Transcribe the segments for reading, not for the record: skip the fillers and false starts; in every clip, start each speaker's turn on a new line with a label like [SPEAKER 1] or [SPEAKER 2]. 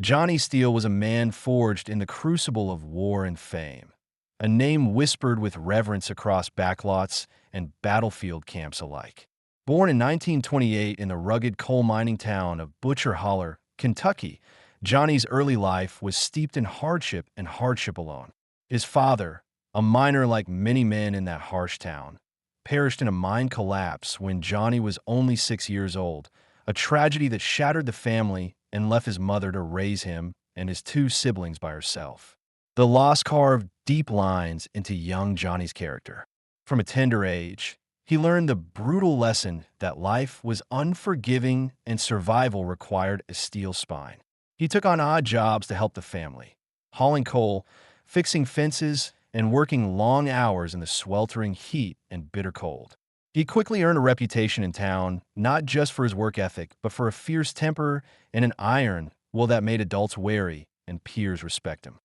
[SPEAKER 1] Johnny Steele was a man forged in the crucible of war and fame, a name whispered with reverence across backlots and battlefield camps alike. Born in 1928 in the rugged coal mining town of Butcher Holler, Kentucky, Johnny's early life was steeped in hardship and hardship alone. His father, a miner like many men in that harsh town, perished in a mine collapse when Johnny was only 6 years old, a tragedy that shattered the family and left his mother to raise him and his two siblings by herself. The loss carved deep lines into young Johnny's character. From a tender age, he learned the brutal lesson that life was unforgiving and survival required a steel spine. He took on odd jobs to help the family, hauling coal, fixing fences, and working long hours in the sweltering heat and bitter cold. He quickly earned a reputation in town, not just for his work ethic, but for a fierce temper and an iron will that made adults wary and peers respect him.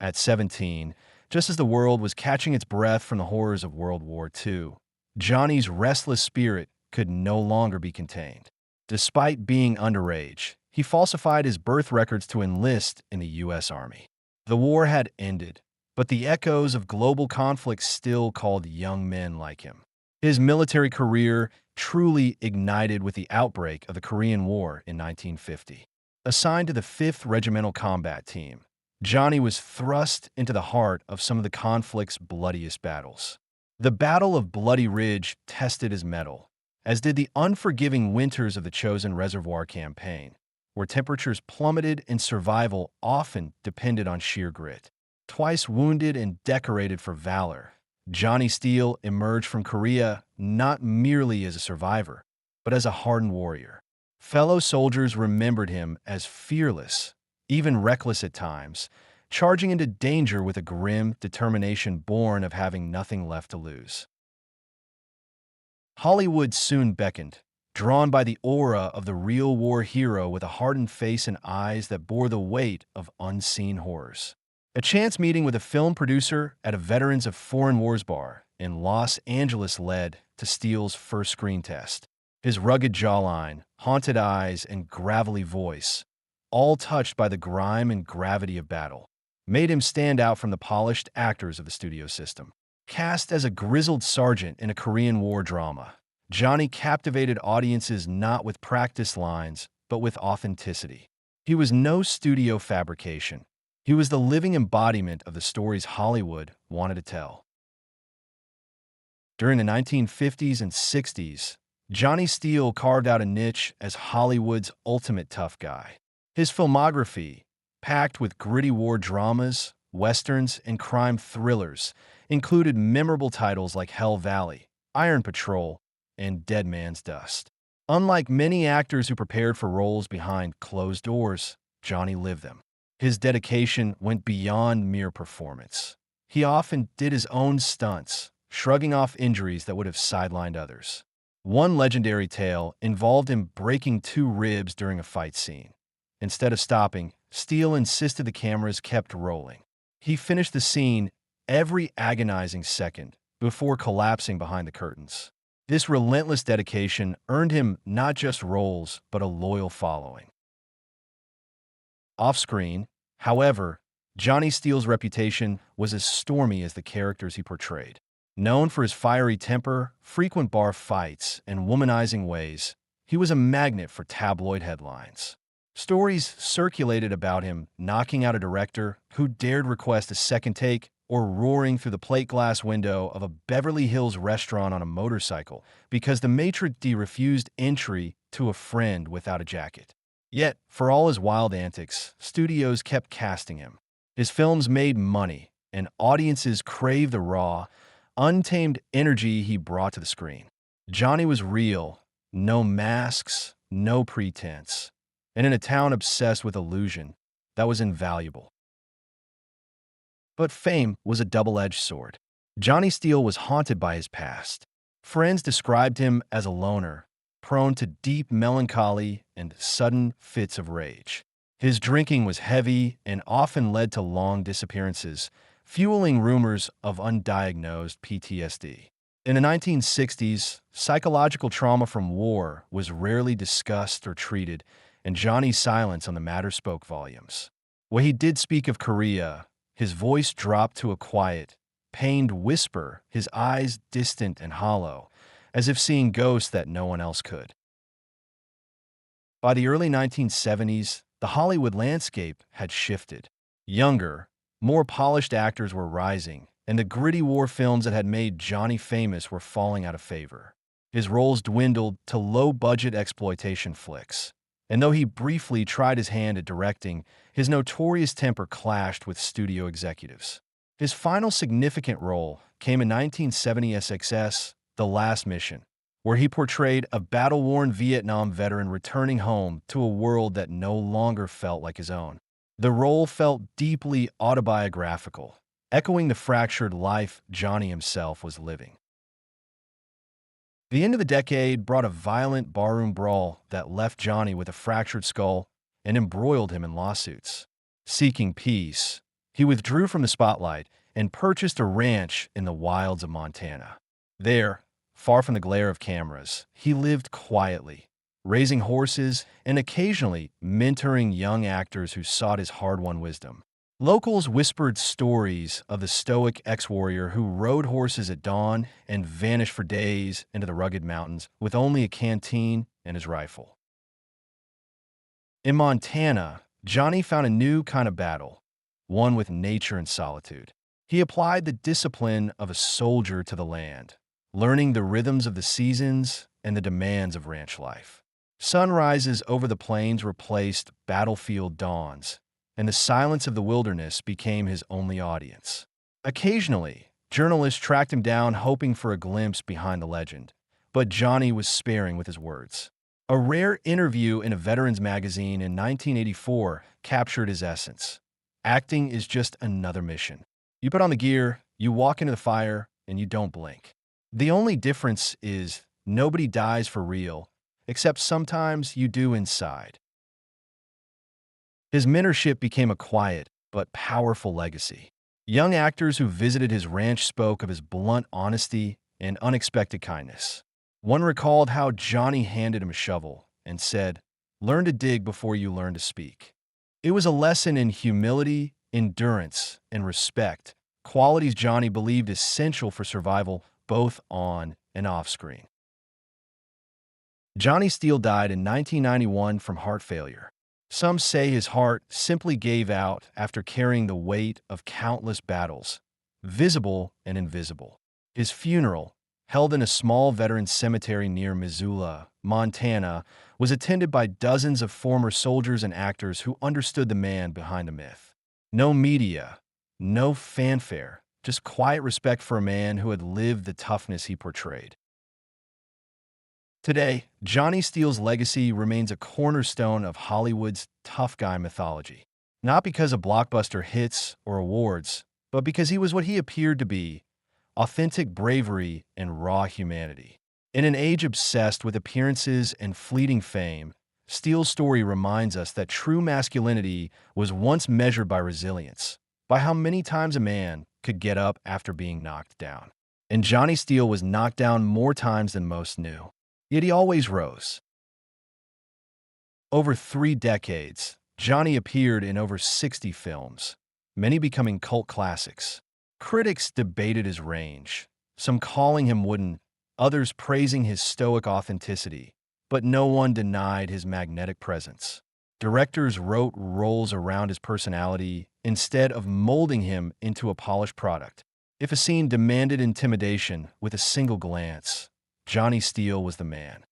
[SPEAKER 1] At 17, just as the world was catching its breath from the horrors of World War II, Johnny's restless spirit could no longer be contained. Despite being underage, he falsified his birth records to enlist in the U.S. Army. The war had ended, but the echoes of global conflict still called young men like him. His military career truly ignited with the outbreak of the Korean War in 1950. Assigned to the 5th Regimental Combat Team, Johnny was thrust into the heart of some of the conflict's bloodiest battles. The Battle of Bloody Ridge tested his mettle, as did the unforgiving winters of the Chosin Reservoir Campaign, where temperatures plummeted and survival often depended on sheer grit. Twice wounded and decorated for valor, Johnny Steele emerged from Korea not merely as a survivor, but as a hardened warrior. Fellow soldiers remembered him as fearless, even reckless at times, charging into danger with a grim determination born of having nothing left to lose. Hollywood soon beckoned, drawn by the aura of the real war hero with a hardened face and eyes that bore the weight of unseen horrors. A chance meeting with a film producer at a Veterans of Foreign Wars bar in Los Angeles led to Steele's first screen test. His rugged jawline, haunted eyes, and gravelly voice, all touched by the grime and gravity of battle, made him stand out from the polished actors of the studio system. Cast as a grizzled sergeant in a Korean War drama, Johnny captivated audiences not with practice lines, but with authenticity. He was no studio fabrication. He was the living embodiment of the stories Hollywood wanted to tell. During the 1950s and 60s, Johnny Steele carved out a niche as Hollywood's ultimate tough guy. His filmography, packed with gritty war dramas, westerns, and crime thrillers, included memorable titles like Hell Valley, Iron Patrol, and Dead Man's Dust. Unlike many actors who prepared for roles behind closed doors, Johnny lived them. His dedication went beyond mere performance. He often did his own stunts, shrugging off injuries that would have sidelined others. One legendary tale involved him breaking 2 ribs during a fight scene. Instead of stopping, Steele insisted the cameras kept rolling. He finished the scene every agonizing second before collapsing behind the curtains. This relentless dedication earned him not just roles, but a loyal following. Off-screen, however, Johnny Steele's reputation was as stormy as the characters he portrayed. Known for his fiery temper, frequent bar fights, and womanizing ways, he was a magnet for tabloid headlines. Stories circulated about him knocking out a director who dared request a second take or roaring through the plate glass window of a Beverly Hills restaurant on a motorcycle because the maitre d' refused entry to a friend without a jacket. Yet, for all his wild antics, studios kept casting him. His films made money, and audiences craved the raw, untamed energy he brought to the screen. Johnny was real, no masks, no pretense, and in a town obsessed with illusion, that was invaluable. But fame was a double-edged sword. Johnny Steele was haunted by his past. Friends described him as a loner, prone to deep melancholy and sudden fits of rage. His drinking was heavy and often led to long disappearances, fueling rumors of undiagnosed PTSD. In the 1960s, psychological trauma from war was rarely discussed or treated, and Johnny's silence on the matter spoke volumes. When he did speak of Korea, his voice dropped to a quiet, pained whisper, his eyes distant and hollow, as if seeing ghosts that no one else could. By the early 1970s, the Hollywood landscape had shifted. Younger, more polished actors were rising, and the gritty war films that had made Johnny famous were falling out of favor. His roles dwindled to low-budget exploitation flicks. And though he briefly tried his hand at directing, his notorious temper clashed with studio executives. His final significant role came in 1970's success, The Last Mission, where he portrayed a battle-worn Vietnam veteran returning home to a world that no longer felt like his own. The role felt deeply autobiographical, echoing the fractured life Johnny himself was living. The end of the decade brought a violent barroom brawl that left Johnny with a fractured skull and embroiled him in lawsuits. Seeking peace, he withdrew from the spotlight and purchased a ranch in the wilds of Montana. There, far from the glare of cameras, he lived quietly, raising horses and occasionally mentoring young actors who sought his hard-won wisdom. Locals whispered stories of the stoic ex-warrior who rode horses at dawn and vanished for days into the rugged mountains with only a canteen and his rifle. In Montana, Johnny found a new kind of battle, one with nature and solitude. He applied the discipline of a soldier to the land, learning the rhythms of the seasons and the demands of ranch life. Sunrises over the plains replaced battlefield dawns, and the silence of the wilderness became his only audience. Occasionally, journalists tracked him down hoping for a glimpse behind the legend, but Johnny was sparing with his words. A rare interview in a veterans magazine in 1984 captured his essence. Acting is just another mission. You put on the gear, you walk into the fire, and you don't blink. The only difference is nobody dies for real, except sometimes you do inside. His mentorship became a quiet but powerful legacy. Young actors who visited his ranch spoke of his blunt honesty and unexpected kindness. One recalled how Johnny handed him a shovel and said, "Learn to dig before you learn to speak." It was a lesson in humility, endurance, and respect, qualities Johnny believed essential for survival both on and off screen. Johnny Steele died in 1991 from heart failure. Some say his heart simply gave out after carrying the weight of countless battles, visible and invisible. His funeral, held in a small veteran cemetery near Missoula, Montana, was attended by dozens of former soldiers and actors who understood the man behind the myth. No media, no fanfare, just quiet respect for a man who had lived the toughness he portrayed. Today, Johnny Steele's legacy remains a cornerstone of Hollywood's tough guy mythology. Not because of blockbuster hits or awards, but because he was what he appeared to be: authentic bravery and raw humanity. In an age obsessed with appearances and fleeting fame, Steele's story reminds us that true masculinity was once measured by resilience, by how many times a man could get up after being knocked down. And Johnny Steele was knocked down more times than most knew. Yet he always rose. Over 3 decades, Johnny appeared in over 60 films, many becoming cult classics. Critics debated his range, some calling him wooden, others praising his stoic authenticity, but no one denied his magnetic presence. Directors wrote roles around his personality instead of molding him into a polished product. If a scene demanded intimidation with a single glance, Johnny Steele was the man.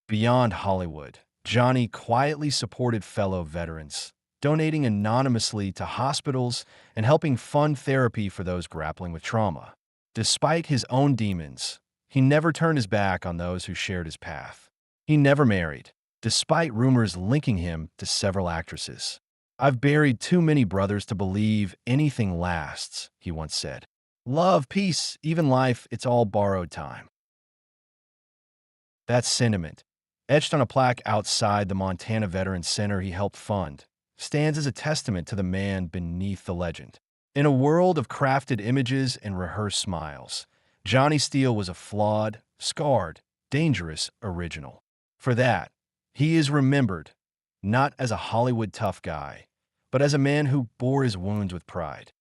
[SPEAKER 1] Beyond Hollywood, Johnny quietly supported fellow veterans, donating anonymously to hospitals and helping fund therapy for those grappling with trauma. Despite his own demons, he never turned his back on those who shared his path. He never married, despite rumors linking him to several actresses. "I've buried too many brothers to believe anything lasts," he once said. Love, peace, even life, it's all borrowed time. That sentiment, etched on a plaque outside the Montana Veterans Center he helped fund, stands as a testament to the man beneath the legend. In a world of crafted images and rehearsed smiles, Johnny Steele was a flawed, scarred, dangerous original. For that, He is remembered not as a Hollywood tough guy, but as a man who bore his wounds with pride.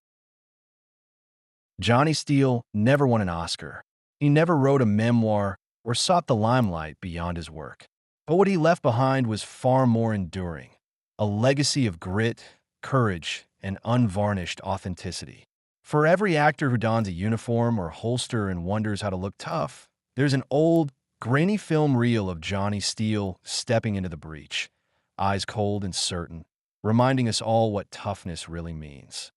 [SPEAKER 1] Johnny Steele never won an Oscar. He never wrote a memoir or sought the limelight beyond his work. But what he left behind was far more enduring, a legacy of grit, courage, and unvarnished authenticity. For every actor who dons a uniform or holster and wonders how to look tough, there's an old, grainy film reel of Johnny Steele stepping into the breach, eyes cold and certain, reminding us all what toughness really means.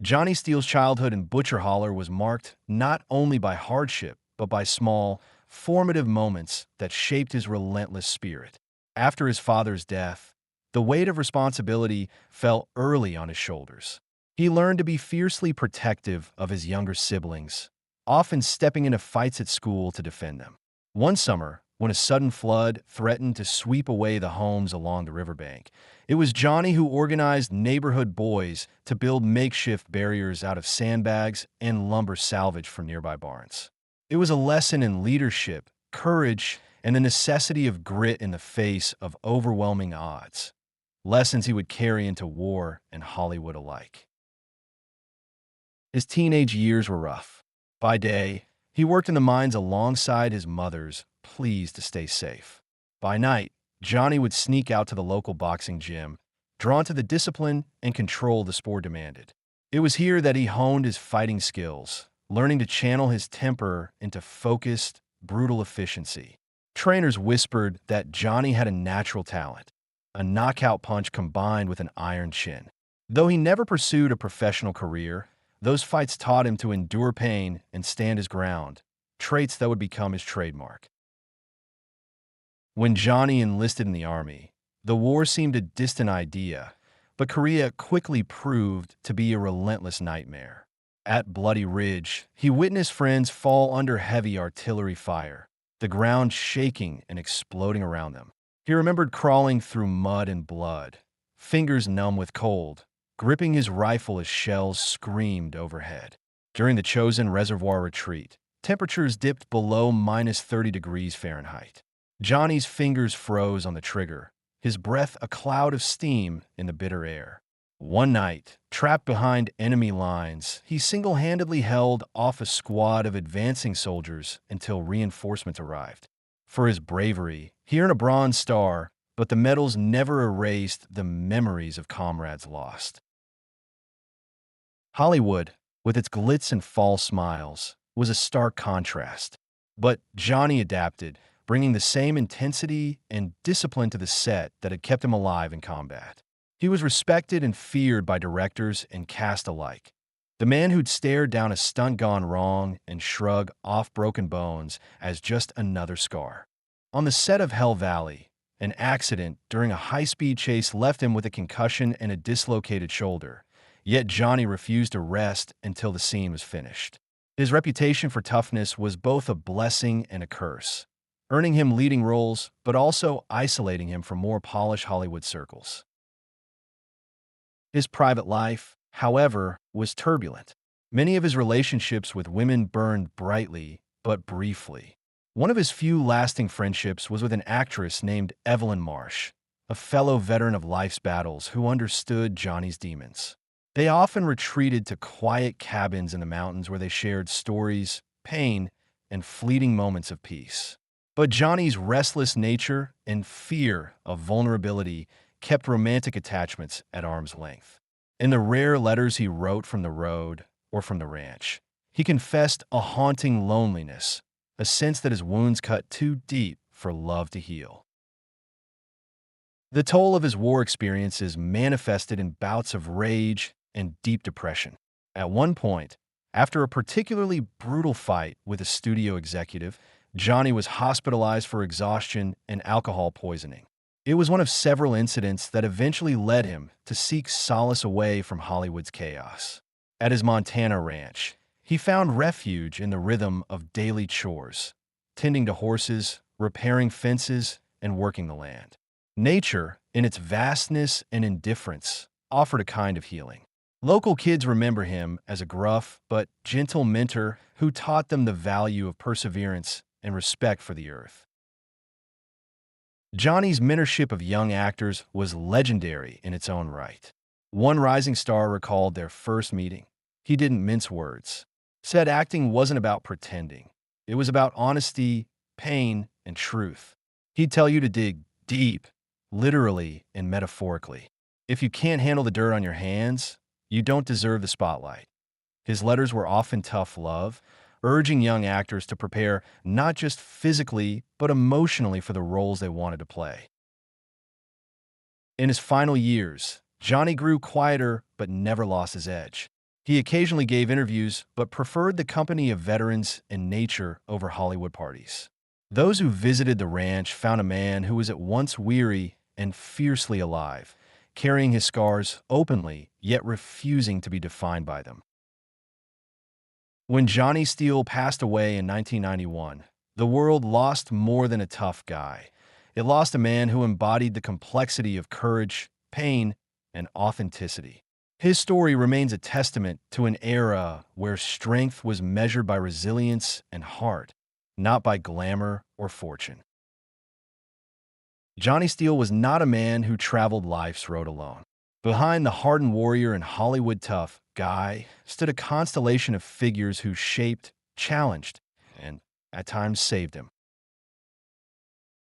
[SPEAKER 1] Johnny Steele's childhood in Butcher Holler was marked not only by hardship, but by small, formative moments that shaped his relentless spirit. After his father's death, the weight of responsibility fell early on his shoulders. He learned to be fiercely protective of his younger siblings, often stepping into fights at school to defend them. One summer, when a sudden flood threatened to sweep away the homes along the riverbank, it was Johnny who organized neighborhood boys to build makeshift barriers out of sandbags and lumber salvaged from nearby barns. It was a lesson in leadership, courage, and the necessity of grit in the face of overwhelming odds, lessons he would carry into war and Hollywood alike. His teenage years were rough. By day, he worked in the mines alongside his mother's, pleas to stay safe. By night, Johnny would sneak out to the local boxing gym, drawn to the discipline and control the sport demanded. It was here that he honed his fighting skills, learning to channel his temper into focused, brutal efficiency. Trainers whispered that Johnny had a natural talent, a knockout punch combined with an iron chin. Though he never pursued a professional career, those fights taught him to endure pain and stand his ground, traits that would become his trademark. When Johnny enlisted in the Army, the war seemed a distant idea, but Korea quickly proved to be a relentless nightmare. At Bloody Ridge, he witnessed friends fall under heavy artillery fire, the ground shaking and exploding around them. He remembered crawling through mud and blood, fingers numb with cold, gripping his rifle as shells screamed overhead. During the chosen reservoir retreat, temperatures dipped below minus 30 degrees Fahrenheit. Johnny's fingers froze on the trigger, his breath a cloud of steam in the bitter air. One night, trapped behind enemy lines, he single-handedly held off a squad of advancing soldiers until reinforcements arrived. For his bravery, he earned a Bronze Star, but the medals never erased the memories of comrades lost. Hollywood, with its glitz and false smiles, was a stark contrast. But Johnny adapted, bringing the same intensity and discipline to the set that had kept him alive in combat. He was respected and feared by directors and cast alike. The man who'd stare down a stunt gone wrong and shrug off broken bones as just another scar. On the set of Hell Valley, an accident during a high-speed chase left him with a concussion and a dislocated shoulder, yet Johnny refused to rest until the scene was finished. His reputation for toughness was both a blessing and a curse, earning him leading roles, but also isolating him from more polished Hollywood circles. His private life, however, was turbulent. Many of his relationships with women burned brightly, but briefly. One of his few lasting friendships was with an actress named Evelyn Marsh, a fellow veteran of life's battles who understood Johnny's demons. They often retreated to quiet cabins in the mountains where they shared stories, pain, and fleeting moments of peace. But Johnny's restless nature and fear of vulnerability kept romantic attachments at arm's length. In the rare letters he wrote from the road or from the ranch, he confessed a haunting loneliness, a sense that his wounds cut too deep for love to heal. The toll of his war experiences manifested in bouts of rage and deep depression. At one point, after a particularly brutal fight with a studio executive, Johnny was hospitalized for exhaustion and alcohol poisoning. It was one of several incidents that eventually led him to seek solace away from Hollywood's chaos. At his Montana ranch, he found refuge in the rhythm of daily chores, tending to horses, repairing fences, and working the land. Nature, in its vastness and indifference, offered a kind of healing. Local kids remember him as a gruff but gentle mentor who taught them the value of perseverance and respect for the earth. Johnny's mentorship of young actors was legendary in its own right. One rising star recalled their first meeting. He didn't mince words. Said acting wasn't about pretending. It was about honesty, pain, and truth. He'd tell you to dig deep, literally and metaphorically. If you can't handle the dirt on your hands, you don't deserve the spotlight. His letters were often tough love, urging young actors to prepare not just physically, but emotionally for the roles they wanted to play. In his final years, Johnny grew quieter but never lost his edge. He occasionally gave interviews but preferred the company of veterans and nature over Hollywood parties. Those who visited the ranch found a man who was at once weary and fiercely alive, carrying his scars openly, yet refusing to be defined by them. When Johnny Steele passed away in 1991, the world lost more than a tough guy. It lost a man who embodied the complexity of courage, pain, and authenticity. His story remains a testament to an era where strength was measured by resilience and heart, not by glamour or fortune. Johnny Steele was not a man who traveled life's road alone. Behind the hardened warrior and Hollywood tough guy stood a constellation of figures who shaped, challenged, and at times saved him.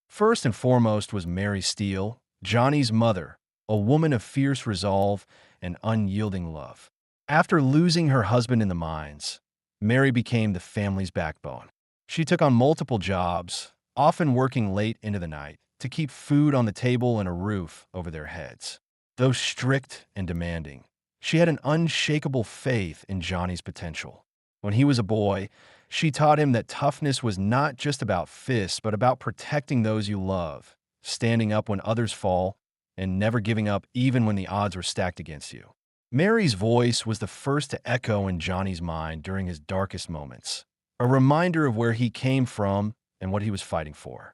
[SPEAKER 1] First and foremost was Mary Steele, Johnny's mother, a woman of fierce resolve and unyielding love. After losing her husband in the mines, Mary became the family's backbone. She took on multiple jobs, often working late into the night, to keep food on the table and a roof over their heads. Though strict and demanding, she had an unshakable faith in Johnny's potential. When he was a boy, she taught him that toughness was not just about fists, but about protecting those you love, standing up when others fall, and never giving up even when the odds were stacked against you. Mary's voice was the first to echo in Johnny's mind during his darkest moments, a reminder of where he came from and what he was fighting for.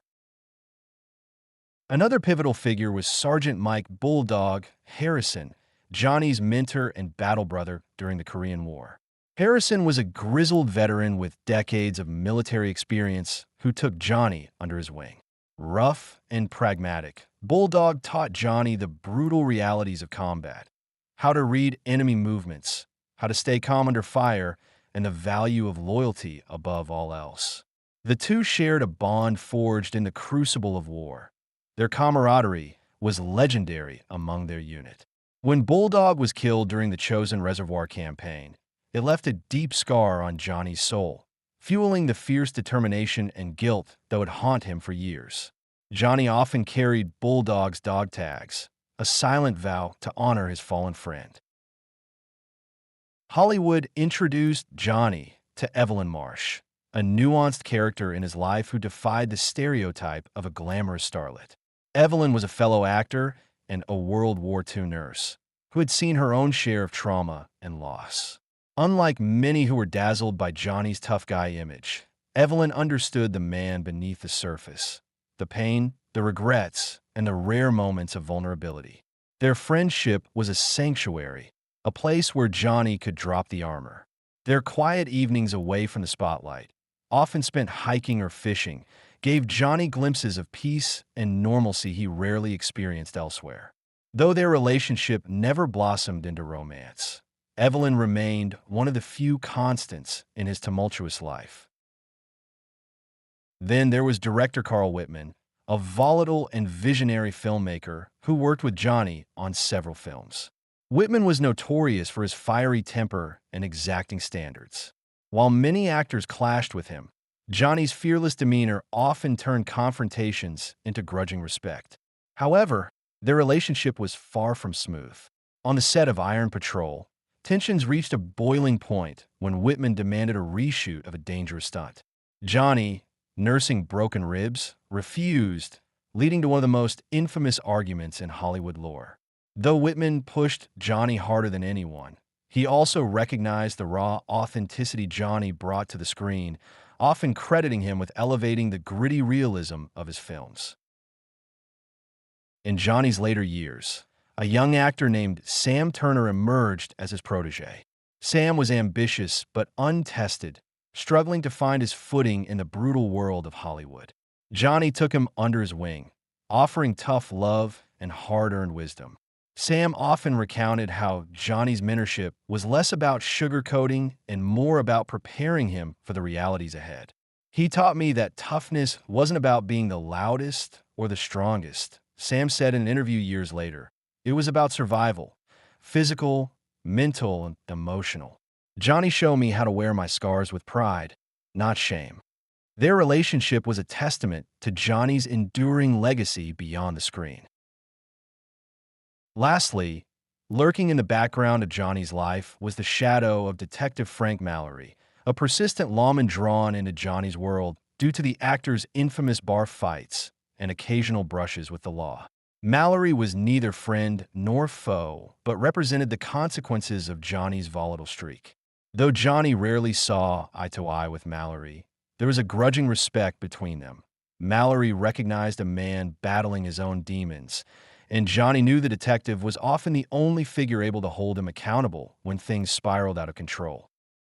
[SPEAKER 1] Another pivotal figure was Sergeant Mike Bulldog Harrison, Johnny's mentor and battle brother during the Korean War. Harrison was a grizzled veteran with decades of military experience who took Johnny under his wing. Rough and pragmatic, Bulldog taught Johnny the brutal realities of combat, how to read enemy movements, how to stay calm under fire, and the value of loyalty above all else. The two shared a bond forged in the crucible of war. Their camaraderie was legendary among their unit. When Bulldog was killed during the Chosin Reservoir campaign, it left a deep scar on Johnny's soul, fueling the fierce determination and guilt that would haunt him for years. Johnny often carried Bulldog's dog tags, a silent vow to honor his fallen friend. Hollywood introduced Johnny to Evelyn Marsh, a nuanced character in his life who defied the stereotype of a glamorous starlet. Evelyn was a fellow actor and a World War II nurse who had seen her own share of trauma and loss. Unlike many who were dazzled by Johnny's tough guy image, Evelyn understood the man beneath the surface, the pain, the regrets, and the rare moments of vulnerability. Their friendship was a sanctuary, a place where Johnny could drop the armor. Their quiet evenings away from the spotlight, often spent hiking or fishing, gave Johnny glimpses of peace and normalcy he rarely experienced elsewhere. Though their relationship never blossomed into romance, Evelyn remained one of the few constants in his tumultuous life. Then there was director Carl Whitman, a volatile and visionary filmmaker who worked with Johnny on several films. Whitman was notorious for his fiery temper and exacting standards. While many actors clashed with him, Johnny's fearless demeanor often turned confrontations into grudging respect. However, their relationship was far from smooth. On the set of Iron Patrol, tensions reached a boiling point when Whitman demanded a reshoot of a dangerous stunt. Johnny, nursing broken ribs, refused, leading to one of the most infamous arguments in Hollywood lore. Though Whitman pushed Johnny harder than anyone, he also recognized the raw authenticity Johnny brought to the screen, often crediting him with elevating the gritty realism of his films. In Johnny's later years, a young actor named Sam Turner emerged as his protege. Sam was ambitious but untested, struggling to find his footing in the brutal world of Hollywood. Johnny took him under his wing, offering tough love and hard-earned wisdom. Sam often recounted how Johnny's mentorship was less about sugarcoating and more about preparing him for the realities ahead. He taught me that toughness wasn't about being the loudest or the strongest. Sam said in an interview years later, it was about survival, physical, mental, and emotional. Johnny showed me how to wear my scars with pride, not shame. Their relationship was a testament to Johnny's enduring legacy beyond the screen. Lastly, lurking in the background of Johnny's life was the shadow of Detective Frank Mallory, a persistent lawman drawn into Johnny's world due to the actor's infamous bar fights and occasional brushes with the law. Mallory was neither friend nor foe, but represented the consequences of Johnny's volatile streak. Though Johnny rarely saw eye to eye with Mallory, there was a grudging respect between them. Mallory recognized a man battling his own demons, and Johnny knew the detective was often the only figure able to hold him accountable when things spiraled out of control.